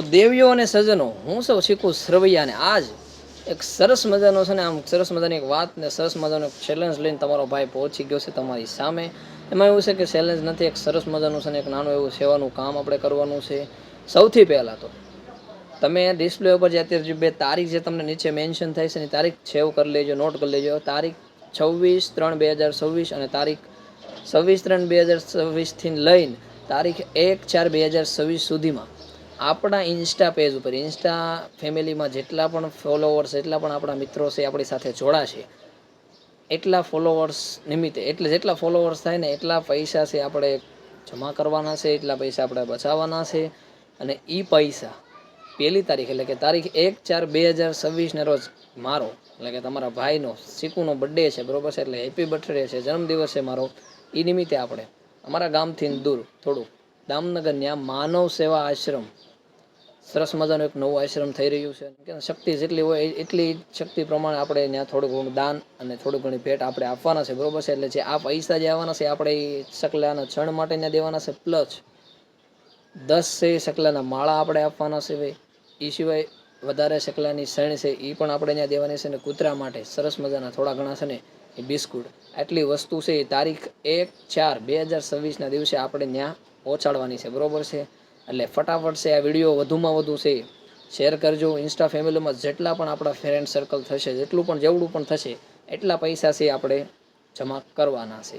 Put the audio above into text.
દેવીઓ અને સજ્જનો, હું સૌ શીખું શ્રવૈયાને આજ એક સરસ મજાનો છે ને, આમ સરસ મજાની એક વાત ને સરસ મજાનો ચેલેન્જ લઈને તમારો ભાઈ પહોંચી ગયો છે તમારી સામે. એમાં એવું છે કે ચેલેન્જ નથી, એક સરસ મજાનું છે ને એક નાનું એવું સેવાનું કામ આપણે કરવાનું છે. સૌથી પહેલાં તો તમે ડિસ્પ્લે ઉપર જે અત્યારે જે બે તારીખ જે તમને નીચે મેન્શન થાય છે ને તારીખ સેવ કરી લેજો, નોટ કરી લેજો. તારીખ 26/3/2026 અને તારીખ 26/3/2026થી લઈને તારીખ 1/4/2026 સુધીમાં આપણા ઇન્સ્ટા પેજ ઉપર, ઇન્સ્ટા ફેમિલીમાં જેટલા પણ ફોલોવર્સ, એટલા પણ આપણા મિત્રો છે આપણી સાથે જોડાશે, એટલા ફોલોવર્સ નિમિત્તે, એટલે જેટલા ફોલોવર્સ થાય ને એટલા પૈસા છે આપણે જમા કરવાના છે, એટલા પૈસા આપણે બચાવવાના છે. અને એ પૈસા પહેલી તારીખ એટલે કે તારીખ 1/4/2026 રોજ મારો એટલે કે તમારા ભાઈનો શીકુનો બર્થડે છે, બરોબર છે, એટલે હેપી બર્થડે છે, જન્મદિવસ છે મારો. એ નિમિત્તે આપણે અમારા ગામથી દૂર થોડું દામનગર ત્યાં માનવ સેવા આશ્રમ, સરસ મજાનું એક નવું આશ્રમ થઈ રહ્યું છે. કે શક્તિ જેટલી હોય એટલી શક્તિ પ્રમાણે આપણે ત્યાં થોડું ઘણું દાન અને થોડી ઘણી ભેટ આપણે આપવાના છે, બરોબર છે. એટલે જે આ પૈસા જે આવવાના છે આપણે એ સકલાના છણ માટે ત્યાં દેવાના છે, પ્લસ 10 છે સકલાના માળા આપણે આપવાના છે ભાઈ. એ સિવાય વધારે સકલાની શણ છે એ પણ આપણે ત્યાં દેવાની છે. ને કૂતરા માટે સરસ મજાના થોડા ઘણા છે ને એ બિસ્કુટ, આટલી વસ્તુ છે એ તારીખ 1/4/2026ના દિવસે આપણે ત્યાં પહોંચાડવાની છે, બરોબર છે. એટલે ફટાફટ છે આ વિડીયો વધુમાં વધુ છે શેર કરજો. ઇન્સ્ટા ફેમિલીમાં જેટલા પણ આપણા ફ્રેન્ડ સર્કલ થશે, જેટલું પણ જેવડું પણ થશે એટલા પૈસા છે આપણે જમા કરવાના છે.